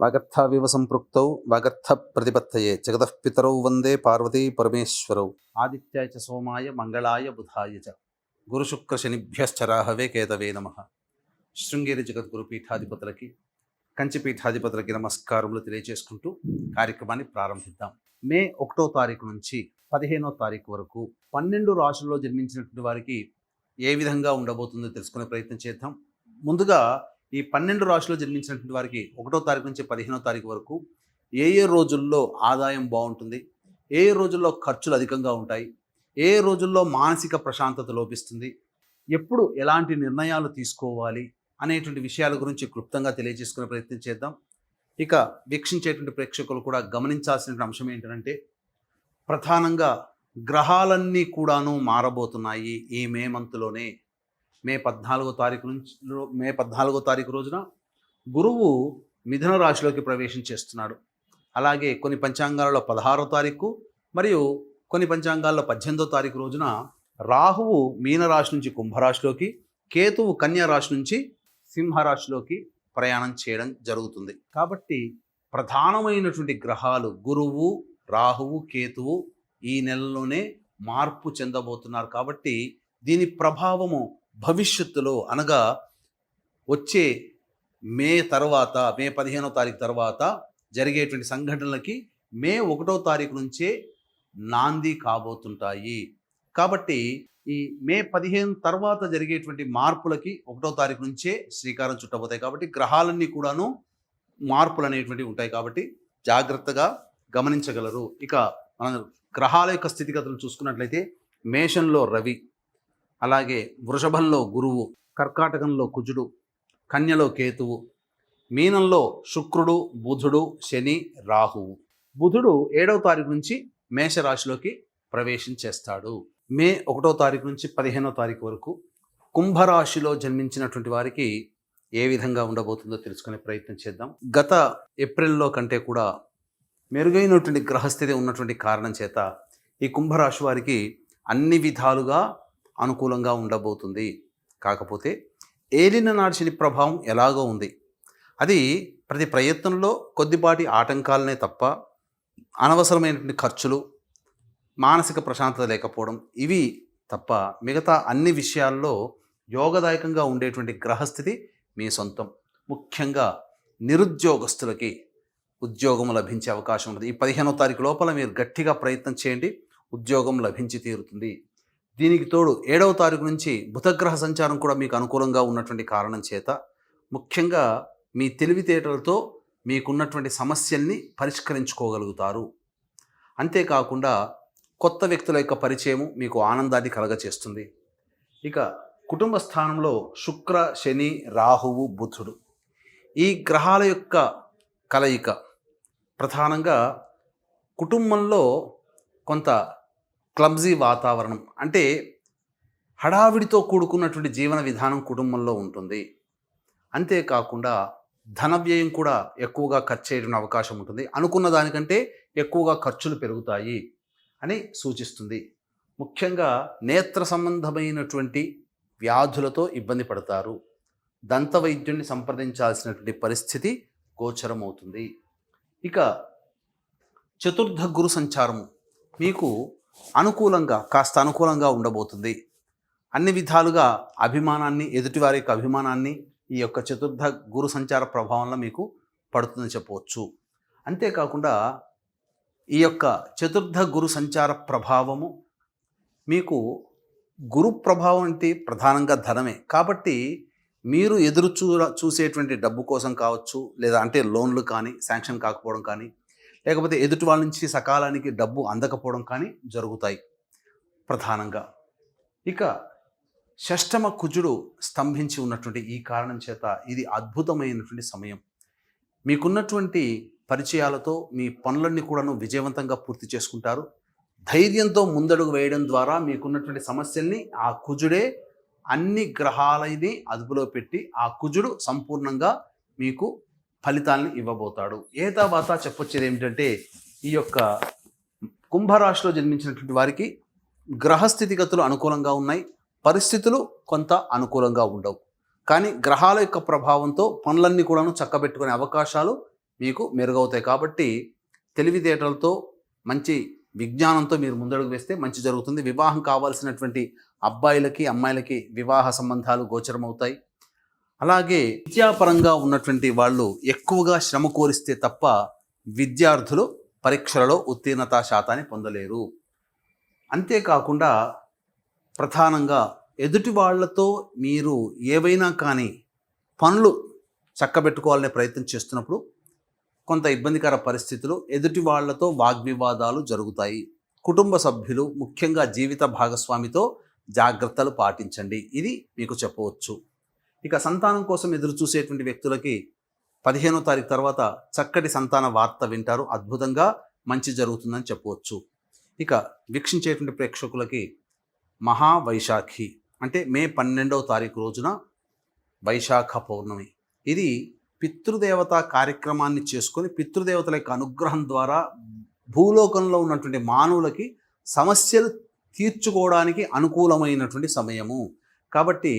వాగర్థావివ సంపృక్తౌ వాగర్థ ప్రతిపత్తయే జగతః పితరౌ వందే పార్వతీ పరమేశ్వరౌ. ఆదిత్యాయ చ సోమాయ మంగళాయ బుధాయ చ గురుశుక్ర శనిభ్యశ్చరాహవే కేతవే నమః. శృంగేరి జగద్గురు పీఠాధిపతులకి, కంచి పీఠాధిపతులకి నమస్కారములు తెలియజేసుకుంటూ కార్యక్రమాన్ని ప్రారంభిద్దాం. మే 1వ తారీఖు నుంచి 15వ తారీఖు వరకు 12 రాశుల్లో జన్మించినటువంటి వారికి ఏ విధంగా ఉండబోతుందో తెలుసుకునే ప్రయత్నం చేద్దాం. ముందుగా ఈ 12 రాశుల్లో జన్మించినటువంటి వారికి 1వ తారీఖు నుంచి 15వ తారీఖు వరకు ఏ రోజుల్లో ఆదాయం బాగుంటుంది, ఏ రోజుల్లో ఖర్చులు అధికంగా ఉంటాయి, ఏ రోజుల్లో మానసిక ప్రశాంతత లోపిస్తుంది, ఎప్పుడు ఎలాంటి నిర్ణయాలు తీసుకోవాలి అనేటువంటి విషయాల గురించి క్లుప్తంగా తెలియజేసుకునే ప్రయత్నం చేద్దాం. ఇక వీక్షించేటువంటి ప్రేక్షకులు కూడా గమనించాల్సిన అంశం ఏంటంటే, ప్రధానంగా గ్రహాలన్నీ కూడాను మారబోతున్నాయి ఈ మే మంత్లోనే. మే 14వ తారీఖు రోజున గురువు మిథున రాశిలోకి ప్రవేశం చేస్తున్నాడు. అలాగే కొన్ని పంచాంగాలలో 16వ తారీఖు మరియు కొన్ని పంచాంగాల్లో 18వ తారీఖు రోజున రాహువు మీనరాశి నుంచి కుంభరాశిలోకి, కేతువు కన్యా రాశి నుంచి సింహరాశిలోకి ప్రయాణం చేయడం జరుగుతుంది. కాబట్టి ప్రధానమైనటువంటి గ్రహాలు గురువు, రాహువు, కేతువు ఈ నెలలోనే మార్పు చెందబోతున్నారు. కాబట్టి దీని ప్రభావము భవిష్యత్తులో అనగా వచ్చే మే 15వ తారీఖు తర్వాత జరిగేటువంటి సంఘటనలకి మే 1వ తారీఖు నుంచే నాంది కాబోతుంటాయి. కాబట్టి ఈ మే 15 తర్వాత జరిగేటువంటి మార్పులకి 1వ తారీఖు నుంచే శ్రీకారం చుట్టబోతాయి. కాబట్టి గ్రహాలన్నీ కూడాను మార్పులు అనేటువంటివి ఉంటాయి. కాబట్టి జాగ్రత్తగా గమనించగలరు. ఇక మన గ్రహాల యొక్క స్థితిగతులు చూసుకున్నట్లయితే మేషంలో రవి, అలాగే వృషభంలో గురువు, కర్కాటకంలో కుజుడు, కన్యలో కేతువు, మీనంలో శుక్రుడు, బుధుడు, శని, రాహువు. బుధుడు 7వ తారీఖు నుంచి మేషరాశిలోకి ప్రవేశం చేస్తాడు. మే 1వ తారీఖు నుంచి 15వ తారీఖు వరకు కుంభరాశిలో జన్మించినటువంటి వారికి ఏ విధంగా ఉండబోతుందో తెలుసుకునే ప్రయత్నం చేద్దాం. గత ఏప్రిల్లో కంటే కూడా మెరుగైనటువంటి గ్రహస్థితి ఉన్నటువంటి కారణం చేత ఈ కుంభరాశి వారికి అన్ని విధాలుగా అనుకూలంగా ఉండబోతుంది. కాకపోతే ఏలిన నాటి శని ప్రభావం ఎలాగో ఉంది. అది ప్రతి ప్రయత్నంలో కొద్దిపాటి ఆటంకాలనే తప్ప అనవసరమైనటువంటి ఖర్చులు, మానసిక ప్రశాంతత లేకపోవడం ఇవి తప్ప మిగతా అన్ని విషయాల్లో యోగదాయకంగా ఉండేటువంటి గ్రహస్థితి మీ సొంతం. ముఖ్యంగా నిరుద్యోగస్తులకి ఉద్యోగం లభించే అవకాశం ఉంది. ఈ 15వ తారీఖు లోపల మీరు గట్టిగా ప్రయత్నం చేయండి, ఉద్యోగం లభించి తీరుతుంది. దీనికి తోడు 7వ తారీఖు నుంచి బుధగ్రహ సంచారం కూడా మీకు అనుకూలంగా ఉన్నటువంటి కారణం చేత ముఖ్యంగా మీ తెలివితేటలతో మీకున్నటువంటి సమస్యల్ని పరిష్కరించుకోగలుగుతారు. అంతేకాకుండా కొత్త వ్యక్తుల యొక్క పరిచయము మీకు ఆనందాన్ని కలగచేస్తుంది. ఇక కుటుంబ స్థానంలో శుక్ర, శని, రాహువు, బుధుడు ఈ గ్రహాల యొక్క కలయిక ప్రధానంగా కుటుంబంలో కొంత క్లమ్జీ వాతావరణం, అంటే హడావిడితో కూడుకున్నటువంటి జీవన విధానం కుటుంబంలో ఉంటుంది. అంతేకాకుండా ధన వ్యయం కూడా ఎక్కువగా ఖర్చు చేయడం అవకాశం ఉంటుంది. అనుకున్న దానికంటే ఎక్కువగా ఖర్చులు పెరుగుతాయి అని సూచిస్తుంది. ముఖ్యంగా నేత్ర సంబంధమైనటువంటి వ్యాధులతో ఇబ్బంది పడతారు. దంత వైద్యుడిని సంప్రదించాల్సినటువంటి పరిస్థితి గోచరమవుతుంది. ఇక చతుర్థ గురు సంచారము మీకు కాస్త అనుకూలంగా ఉండబోతుంది. అన్ని విధాలుగా అభిమానాన్ని, ఎదుటివారి యొక్క అభిమానాన్ని ఈ యొక్క చతుర్థ గురు సంచార ప్రభావంలో మీకు పడుతుందని చెప్పవచ్చు. అంతేకాకుండా ఈ యొక్క చతుర్థ గురు సంచార ప్రభావము మీకు గురు ప్రభావం అంటే ప్రధానంగా ధనమే. కాబట్టి మీరు చూసేటువంటి డబ్బు కోసం కావచ్చు, లేదా అంటే లోన్లు కానీ శాంక్షన్ కాకపోవడం కానీ, లేకపోతే ఎదుటి వాళ్ళ నుంచి సకాలానికి డబ్బు అందకపోవడం కానీ జరుగుతాయి ప్రధానంగా. ఇక షష్టమ కుజుడు స్తంభించి ఉన్నటువంటి ఈ కారణం చేత ఇది అద్భుతమైనటువంటి సమయం. మీకున్నటువంటి పరిచయాలతో మీ పనులన్నీ కూడాను విజయవంతంగా పూర్తి చేసుకుంటారు. ధైర్యంతో ముందడుగు వేయడం ద్వారా మీకున్నటువంటి సమస్యల్ని ఆ కుజుడే అన్ని గ్రహాలని అదుపులో పెట్టి ఆ కుజుడు సంపూర్ణంగా మీకు ఫలితాలను ఇవ్వబోతాడు. తర్వాత చెప్పొచ్చేది ఏమిటంటే, ఈ యొక్క కుంభరాశిలో జన్మించినటువంటి వారికి గ్రహస్థితిగతులు అనుకూలంగా ఉన్నాయి, పరిస్థితులు కొంత అనుకూలంగా ఉండవు. కానీ గ్రహాల యొక్క ప్రభావంతో పనులన్నీ కూడాను చక్కబెట్టుకునే అవకాశాలు మీకు మెరుగవుతాయి. కాబట్టి తెలివితేటలతో మంచి విజ్ఞానంతో మీరు ముందడుగు వేస్తే మంచి జరుగుతుంది. వివాహం కావాల్సినటువంటి అబ్బాయిలకి అమ్మాయిలకి వివాహ సంబంధాలు గోచరమవుతాయి. అలాగే విద్యాపరంగా ఉన్నటువంటి వాళ్ళు ఎక్కువగా శ్రమ కోరిస్తే తప్ప విద్యార్థులు పరీక్షలలో ఉత్తీర్ణతా శాతాన్ని పొందలేరు. అంతేకాకుండా ప్రధానంగా ఎదుటి వాళ్లతో మీరు ఏవైనా కానీ పనులు చక్కబెట్టుకోవాలనే ప్రయత్నం చేస్తున్నప్పుడు కొంత ఇబ్బందికర పరిస్థితులు, ఎదుటి వాళ్లతో వాగ్వివాదాలు జరుగుతాయి. కుటుంబ సభ్యులు ముఖ్యంగా జీవిత భాగస్వామితో జాగ్రత్తలు పాటించండి, ఇది మీకు చెప్పవచ్చు. ఇక సంతానం కోసం ఎదురు చూసేటువంటి వ్యక్తులకి 15వ తారీఖు తర్వాత చక్కటి సంతాన వార్త వింటారు, అద్భుతంగా మంచి జరుగుతుందని చెప్పవచ్చు. ఇక వీక్షించేటువంటి ప్రేక్షకులకి మహావైశాఖి అంటే మే 12వ తారీఖు రోజున వైశాఖ పౌర్ణమి. ఇది పితృదేవత కార్యక్రమాన్ని చేసుకొని పితృదేవతల యొక్క అనుగ్రహం ద్వారా భూలోకంలో ఉన్నటువంటి మానవులకి సమస్యలు తీర్చుకోవడానికి అనుకూలమైనటువంటి సమయము. కాబట్టి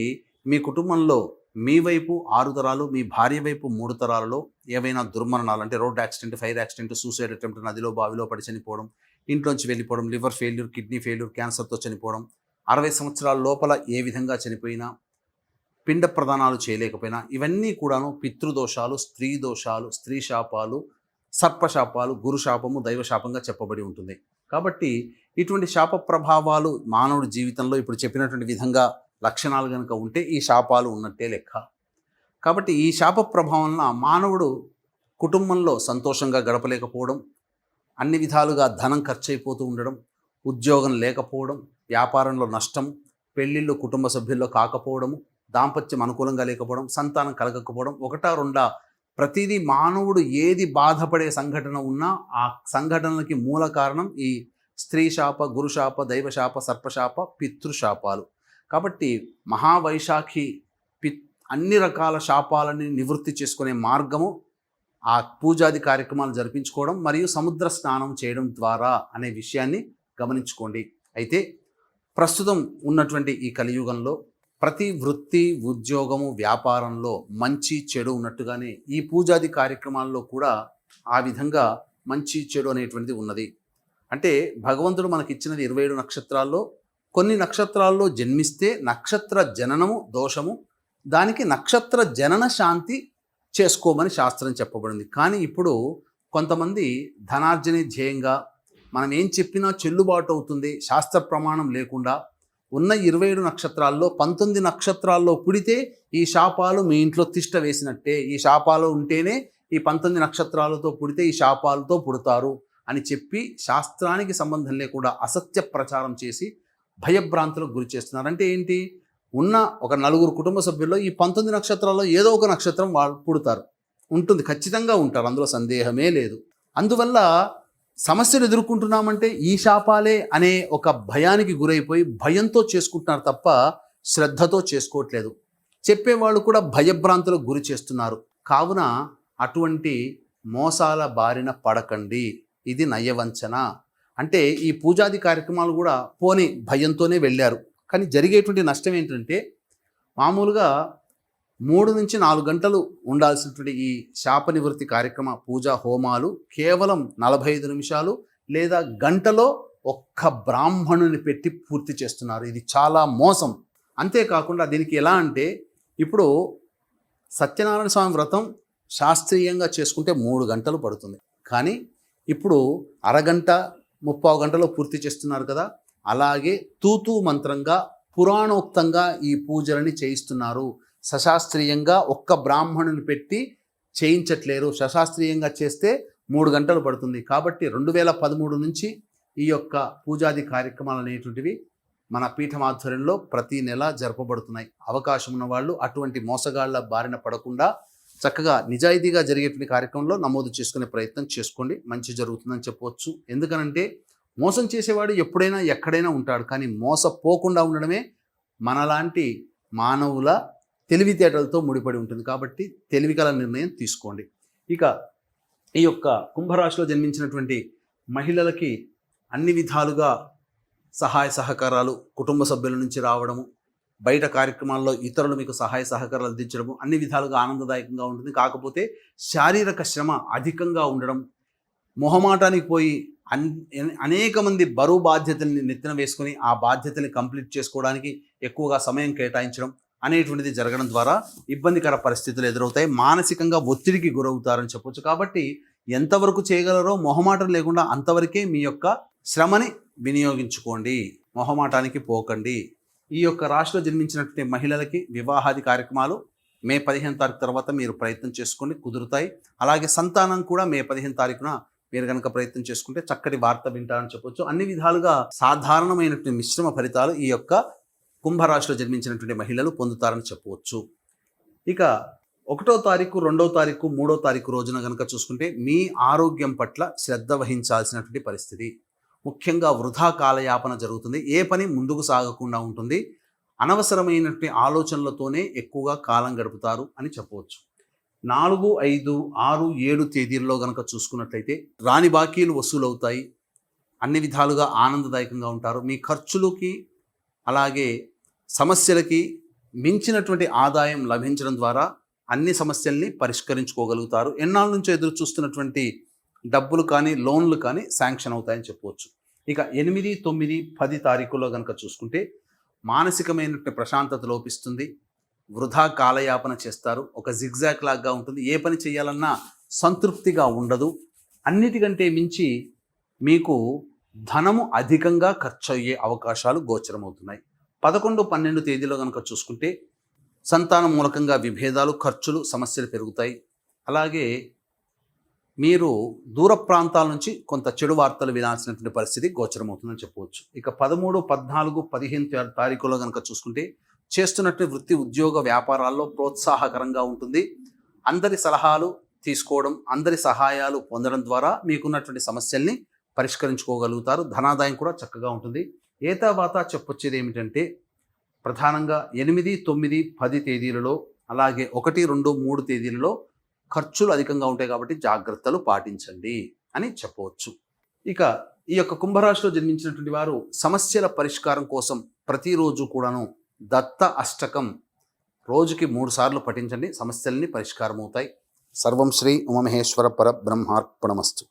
మీ కుటుంబంలో మీ వైపు 6 తరాలు, మీ భార్య వైపు 3 తరాలలో ఏవైనా దుర్మరణాలు అంటే road accident, fire accident, suicide attempt, నదిలో బావిలో పడి చనిపోవడం, ఇంట్లోంచి వెళ్ళిపోవడం, లివర్ ఫెయిల్యూర్, కిడ్నీ ఫెయిల్యూర్, క్యాన్సర్తో చనిపోవడం, 60 సంవత్సరాల లోపల ఏ విధంగా చనిపోయినా, పిండ ప్రదానాలు చేయలేకపోయినా, ఇవన్నీ కూడాను పితృదోషాలు, స్త్రీ దోషాలు, స్త్రీ శాపాలు, సర్పశాపాలు, గురుశాపము, దైవశాపంగా చెప్పబడి ఉంటుంది. కాబట్టి ఇటువంటి శాప ప్రభావాలు మానవుడి జీవితంలో ఇప్పుడు చెప్పినటువంటి విధంగా లక్షణాలు కనుక ఉంటే ఈ శాపాలు ఉన్నట్టే లెక్క. కాబట్టి ఈ శాప ప్రభావం వలన మానవుడు కుటుంబంలో సంతోషంగా గడపలేకపోవడం, అన్ని విధాలుగా ధనం ఖర్చు అయిపోతూ ఉండడం, ఉద్యోగం లేకపోవడం, వ్యాపారంలో నష్టం, పెళ్ళిళ్ళు కుటుంబ సభ్యుల్లో కాకపోవడము, దాంపత్యం అనుకూలంగా లేకపోవడం, సంతానం కలగకపోవడం, ఒకటా రెండా ప్రతిదీ మానవుడు ఏది బాధపడే సంఘటన ఉన్నా ఆ సంఘటనలకి మూల కారణం ఈ స్త్రీ శాప, గురుశాప, దైవశాప, సర్పశాప, పితృశాపాలు. కాబట్టి మహావైశాఖి అన్ని రకాల శాపాలని నివృత్తి చేసుకునే మార్గము ఆ పూజాది కార్యక్రమాలు జరిపించుకోవడం మరియు సముద్ర స్నానం చేయడం ద్వారా అనే విషయాన్ని గమనించుకోండి. అయితే ప్రస్తుతం ఉన్నటువంటి ఈ కలియుగంలో ప్రతి వృత్తి, ఉద్యోగము, వ్యాపారంలో మంచి చెడు ఉన్నట్టుగానే ఈ పూజాది కార్యక్రమాల్లో కూడా ఆ విధంగా మంచి చెడు అనేటువంటిది ఉన్నది. అంటే భగవంతుడు మనకిచ్చినది 27 నక్షత్రాల్లో కొన్ని నక్షత్రాల్లో జన్మిస్తే నక్షత్ర జననము దోషము, దానికి నక్షత్ర జనన శాంతి చేసుకోమని శాస్త్రం చెప్పబడింది. కానీ ఇప్పుడు కొంతమంది ధనార్జనే ధ్యేయంగా మనం ఏం చెప్పినా చెల్లుబాటు అవుతుంది, శాస్త్ర ప్రమాణం లేకుండా ఉన్న 27 నక్షత్రాల్లో 19 నక్షత్రాల్లో పుడితే ఈ శాపాలు మీ ఇంట్లో తిష్ట వేసినట్టే, ఈ శాపాలు ఉంటేనే ఈ 19 నక్షత్రాలతో పుడితే ఈ శాపాలతో పుడతారు అని చెప్పి శాస్త్రానికి సంబంధం లేకుండా అసత్య ప్రచారం చేసి భయభ్రాంతులకు గురి చేస్తున్నారు. అంటే ఏంటి, ఉన్న ఒక 4 కుటుంబ సభ్యుల్లో ఈ 19 నక్షత్రాల్లో ఏదో ఒక నక్షత్రం వాళ్ళు పుడతారు, ఉంటుంది, ఖచ్చితంగా ఉంటారు, అందులో సందేహమే లేదు. అందువల్ల సమస్యలు ఎదుర్కొంటున్నామంటే ఈ శాపాలే అనే ఒక భయానికి గురైపోయి భయంతో చేసుకుంటున్నారు తప్ప శ్రద్ధతో చేసుకోవట్లేదు. చెప్పేవాళ్ళు కూడా భయభ్రాంతులకు గురి చేస్తున్నారు. కావున అటువంటి మోసాల బారిన పడకండి. ఇది నయవంచన. అంటే ఈ పూజాది కార్యక్రమాలు కూడా పోని భయంతోనే వెళ్ళారు, కానీ జరిగేటువంటి నష్టం ఏంటంటే మామూలుగా 3 నుంచి 4 గంటలు ఉండాల్సినటువంటి ఈ శాప నివృత్తి కార్యక్రమ పూజా హోమాలు కేవలం 45 నిమిషాలు లేదా గంటలో ఒక్క బ్రాహ్మణుని పెట్టి పూర్తి చేస్తున్నారు. ఇది చాలా మోసం. అంతేకాకుండా దీనికి ఎలా అంటే ఇప్పుడు సత్యనారాయణ స్వామి వ్రతం శాస్త్రీయంగా చేసుకుంటే 3 గంటలు పడుతుంది, కానీ ఇప్పుడు అరగంట 30 గంటలో పూర్తి చేస్తున్నారు కదా. అలాగే తూతూ మంత్రంగా పురాణోక్తంగా ఈ పూజలని చేయిస్తున్నారు. సశాస్త్రీయంగా ఒక్క బ్రాహ్మణుని పెట్టి చేయించట్లేరు. సశాస్త్రీయంగా చేస్తే 3 గంటలు పడుతుంది. కాబట్టి 2013 నుంచి ఈ యొక్క పూజాది కార్యక్రమాలు అనేటువంటివి మన పీఠమాధ్వర్యంలో ప్రతి నెల జరపబడుతున్నాయి. అవకాశం ఉన్న వాళ్ళు అటువంటి మోసగాళ్ల బారిన పడకుండా చక్కగా నిజాయితీగా జరిగేటువంటి కార్యక్రమంలో నమోదు చేసుకునే ప్రయత్నం చేసుకోండి, మంచి జరుగుతుందని చెప్పవచ్చు. ఎందుకనంటే మోసం చేసేవాడు ఎప్పుడైనా ఎక్కడైనా ఉంటాడు, కానీ మోసపోకుండా ఉండడమే మనలాంటి మానవుల తెలివితేటలతో ముడిపడి ఉంటుంది. కాబట్టి తెలివిగల నిర్ణయం తీసుకోండి. ఇక ఈ యొక్క కుంభరాశిలో జన్మించినటువంటి మహిళలకి అన్ని విధాలుగా సహాయ సహకారాలు కుటుంబ సభ్యుల నుంచి రావడము, బయట కార్యక్రమాల్లో ఇతరులు మీకు సహాయ సహకారాలు అందించడము అన్ని విధాలుగా ఆనందదాయకంగా ఉంటుంది. కాకపోతే శారీరక శ్రమ అధికంగా ఉండడం, మొహమాటానికి పోయి అనేక మంది బరువు బాధ్యతల్ని నెత్తిన వేసుకొని ఆ బాధ్యతల్ని కంప్లీట్ చేసుకోవడానికి ఎక్కువగా సమయం కేటాయించడం అనేటువంటిది జరగడం ద్వారా ఇబ్బందికర పరిస్థితులు ఎదురవుతాయి. మానసికంగా ఒత్తిడికి గురవుతారని చెప్పొచ్చు. కాబట్టి ఎంతవరకు చేయగలరో మొహమాటం లేకుండా అంతవరకే మీ యొక్క శ్రమని వినియోగించుకోండి, మొహమాటానికి పోకండి. ఈ యొక్క రాశిలో జన్మించినటువంటి మహిళలకి వివాహాది కార్యక్రమాలు మే 15 తారీఖు తర్వాత మీరు ప్రయత్నం చేసుకోండి, కుదురుతాయి. అలాగే సంతానం కూడా మే 15 తారీఖున మీరు కనుక ప్రయత్నం చేసుకుంటే చక్కటి వార్త వింటారని చెప్పొచ్చు. అన్ని విధాలుగా సాధారణమైనటువంటి మిశ్రమ ఫలితాలు ఈ యొక్క కుంభరాశిలో జన్మించినటువంటి మహిళలు పొందుతారని చెప్పవచ్చు. ఇక 1వ తారీఖు, 2వ తారీఖు, 3వ తారీఖు రోజున కనుక చూసుకుంటే మీ ఆరోగ్యం పట్ల శ్రద్ధ వహించాల్సినటువంటి పరిస్థితి. ముఖ్యంగా వృధా కాలయాపన జరుగుతుంది. ఏ పని ముందుకు సాగకుండా ఉంటుంది. అనవసరమైనటువంటి ఆలోచనలతోనే ఎక్కువగా కాలం గడుపుతారు అని చెప్పవచ్చు. 4, 5, 6, 7 తేదీల్లో కనుక చూసుకున్నట్లయితే రాని బాకీలు వసూలవుతాయి. అన్ని విధాలుగా ఆనందదాయకంగా ఉంటారు. మీ ఖర్చులకి అలాగే సమస్యలకి మించినటువంటి ఆదాయం లభించడం ద్వారా అన్ని సమస్యల్ని పరిష్కరించుకోగలుగుతారు. ఎన్నాళ్ళ నుంచో ఎదురు చూస్తున్నటువంటి డబ్బులు కానీ లోన్లు కానీ శాంక్షన్ అవుతాయని చెప్పవచ్చు. ఇక 8, 9, 10 తారీఖుల్లో కనుక చూసుకుంటే మానసికమైనటువంటి ప్రశాంతత లోపిస్తుంది. వృధా కాలయాపన చేస్తారు. ఒక జిగ్జాగ్ లాగా ఉంటుంది. ఏ పని చేయాలన్నా సంతృప్తిగా ఉండదు. అన్నిటికంటే మించి మీకు ధనము అధికంగా ఖర్చు అయ్యే అవకాశాలు గోచరమవుతున్నాయి. 11, 12 తేదీలో కనుక చూసుకుంటే సంతానం మూలకంగా విభేదాలు, ఖర్చులు, సమస్యలు పెరుగుతాయి. అలాగే మీరు దూర ప్రాంతాల నుంచి కొంత చెడు వార్తలు వినాల్సినటువంటి పరిస్థితి గోచరమవుతుందని చెప్పవచ్చు. ఇక 13, 14, 15 తారీఖులో కనుక చూసుకుంటే చేస్తున్నట్టు వృత్తి, ఉద్యోగ, వ్యాపారాల్లో ప్రోత్సాహకరంగా ఉంటుంది. అందరి సలహాలు తీసుకోవడం, అందరి సహాయాలు పొందడం ద్వారా మీకున్నటువంటి సమస్యల్ని పరిష్కరించుకోగలుగుతారు. ధనాదాయం కూడా చక్కగా ఉంటుంది. ఏతావాత చెప్పొచ్చేది ఏమిటంటే ప్రధానంగా 8, 9, 10 తేదీలలో అలాగే 1, 2, 3 తేదీలలో ఖర్చులు అధికంగా ఉంటాయి కాబట్టి జాగ్రత్తలు పాటించండి అని చెప్పవచ్చు. ఇక ఈ యొక్క కుంభరాశిలో జన్మించినటువంటి వారు సమస్యల పరిష్కారం కోసం ప్రతిరోజు కూడాను దత్త అష్టకం రోజుకి 3 సార్లు పఠించండి. సమస్యల్ని పరిష్కారం అవుతాయి. సర్వం శ్రీ ఉమామహేశ్వర పరబ్రహ్మార్పణమస్తు.